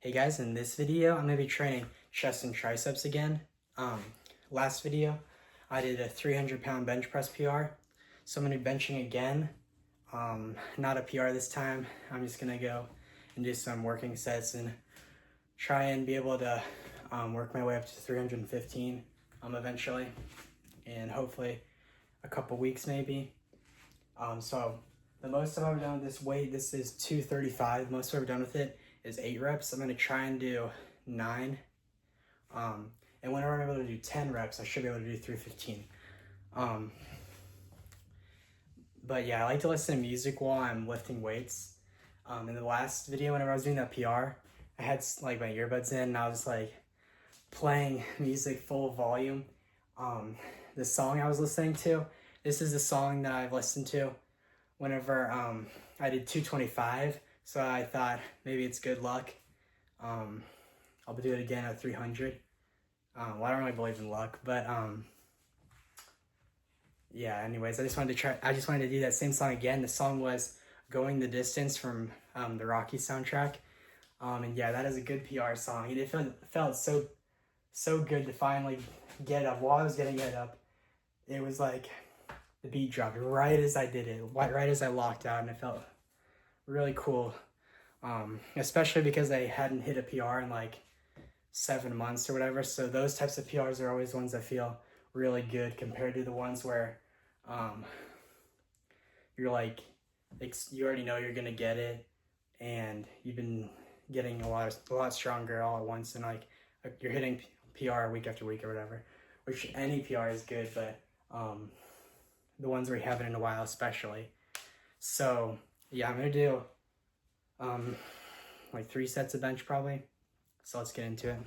Hey guys, in this video, I'm going to be training chest and triceps again. Last video, I did a 300-pound bench press PR. So I'm going to be benching again. Not a PR this time. I'm just going to go and do some working sets and try and be able to work my way up to 315 eventually. And hopefully a couple weeks maybe. So the most I've ever done with this weight, this is 235. Most I've ever done with it is 8 reps. I'm going to try and do 9. And whenever I'm able to do 10 reps, I should be able to do 315. But yeah, I like to listen to music while I'm lifting weights. In the last video, whenever I was doing that PR, I had like my earbuds in and I was like playing music full volume. The song I was listening to, this is the song that I've listened to whenever I did 225. So I thought maybe it's good luck. I'll do it again at 300. Well, I don't really believe in luck, but yeah, anyways, I just wanted to do that same song again. The song was Going the Distance from the Rocky soundtrack. And yeah, that is a good PR song. It felt so good to finally get up. While I was getting it up, it was like the beat dropped right as I did it, right as I locked out, and it felt really cool. Especially because I hadn't hit a PR in like 7 months or whatever. So those types of PRs are always ones that feel really good compared to the ones where you're like, you already know you're gonna get it and you've been getting a lot stronger all at once, and like you're hitting PR week after week or whatever, which any PR is good, but the ones where you haven't in a while especially. So yeah, I'm gonna do like 3 sets of bench probably. So let's get into it.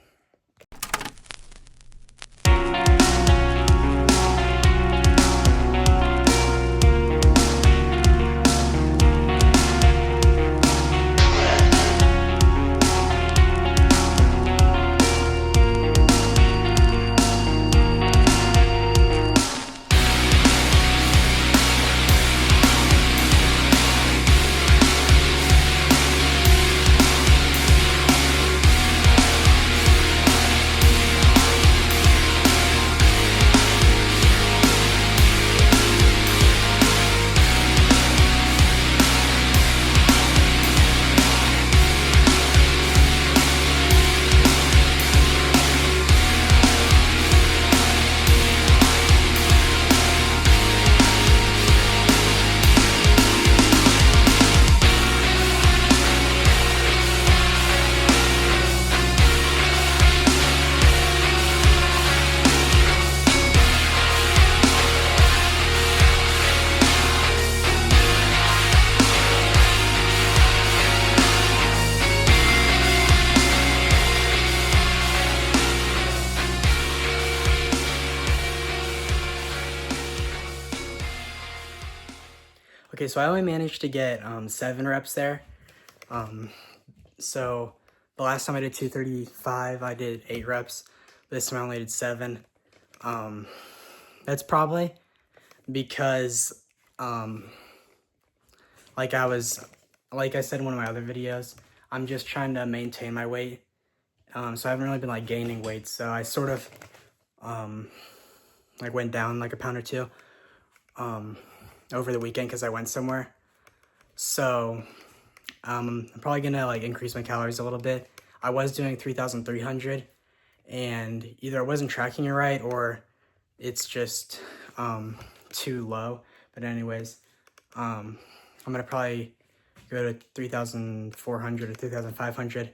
Okay, so I only managed to get 7 reps there. So the last time I did 235, I did 8 reps. This time I only did 7. That's probably because, like I said in one of my other videos, I'm just trying to maintain my weight. So I haven't really been like gaining weight. So I sort of like went down like a pound or 2 over the weekend because I went somewhere. So I'm probably gonna like increase my calories a little bit. I was doing 3,300 and either I wasn't tracking it right or it's just too low. But anyways, I'm gonna probably go to 3,400 or 3,500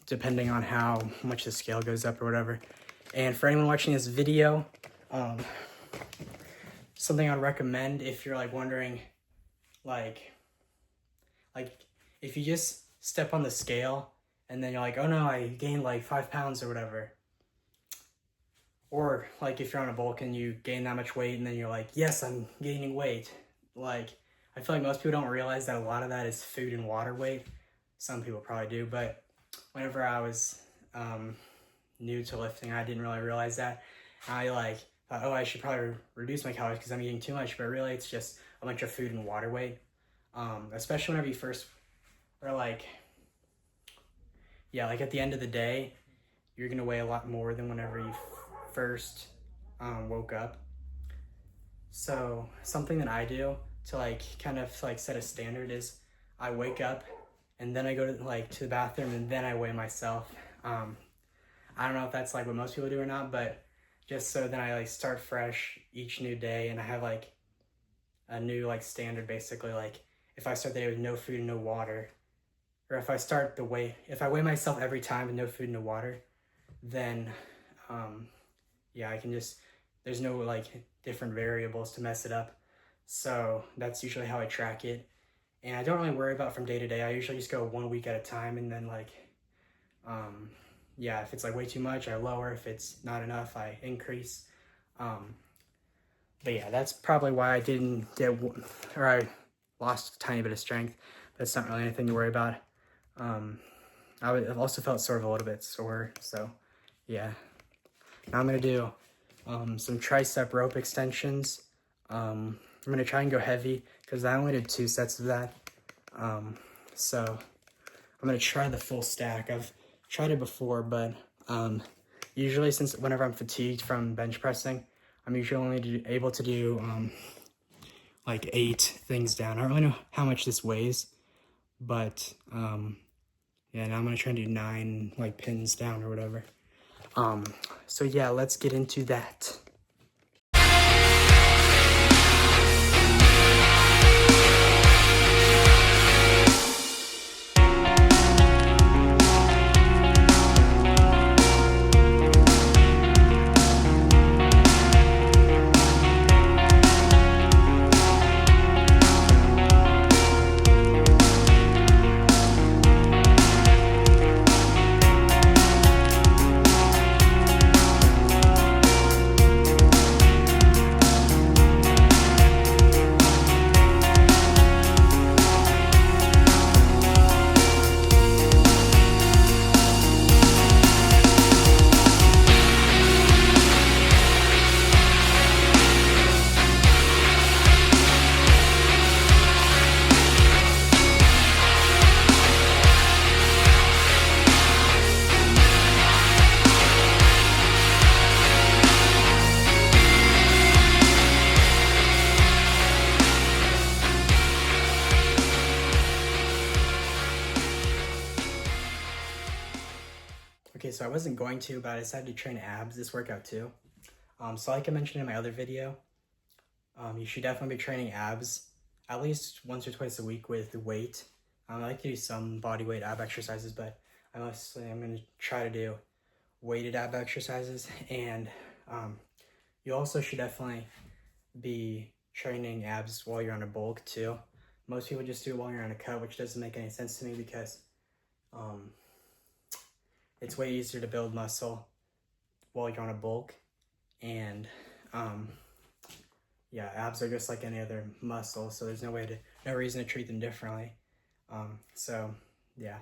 depending on how much the scale goes up or whatever. And for anyone watching this video, something I'd recommend if you're like wondering, like if you just step on the scale and then you're like, oh no, I gained like 5 pounds or whatever. Or like if you're on a bulk and you gain that much weight and then you're like, yes, I'm gaining weight. Like, I feel like most people don't realize that a lot of that is food and water weight. Some people probably do, but whenever I was new to lifting, I didn't really realize that. I like thought, oh, I should probably reduce my calories because I'm eating too much, but really it's just a bunch of food and water weight. Especially whenever you first are like yeah, like at the end of the day, you're gonna weigh a lot more than whenever you first woke up. So something that I do to like kind of like set a standard is I wake up and then I go to like to the bathroom and then I weigh myself. I don't know if that's like what most people do or not, but just so then I like start fresh each new day and I have like a new like standard basically. Like if I start the day with no food and no water, or if I weigh myself every time with no food and no water, then yeah, I can just, there's no like different variables to mess it up. So that's usually how I track it. And I don't really worry about from day to day. I usually just go 1 week at a time, and then like, yeah, if it's like way too much, I lower. If it's not enough, I increase. But yeah, that's probably why I didn't get, or I lost a tiny bit of strength. That's not really anything to worry about. I've also felt sort of a little bit sore, so yeah. Now I'm gonna do some tricep rope extensions. I'm gonna try and go heavy because I only did 2 sets of that. So I'm gonna try the full stack. I've tried it before, but usually since whenever I'm fatigued from bench pressing, I'm usually only able to do like 8 things down. I don't really know how much this weighs, but yeah, now I'm gonna try and do 9 like pins down or whatever. So yeah, let's get into that. Okay, so I wasn't going to, but I decided to train abs this workout too. So like I mentioned in my other video, you should definitely be training abs at least once or twice a week with weight. I like to do some body weight ab exercises, but I'm going to try to do weighted ab exercises. And you also should definitely be training abs while you're on a bulk too. Most people just do it while you're on a cut, which doesn't make any sense to me because it's way easier to build muscle while you're on a bulk. And yeah, abs are just like any other muscle, so there's no reason to treat them differently. So yeah.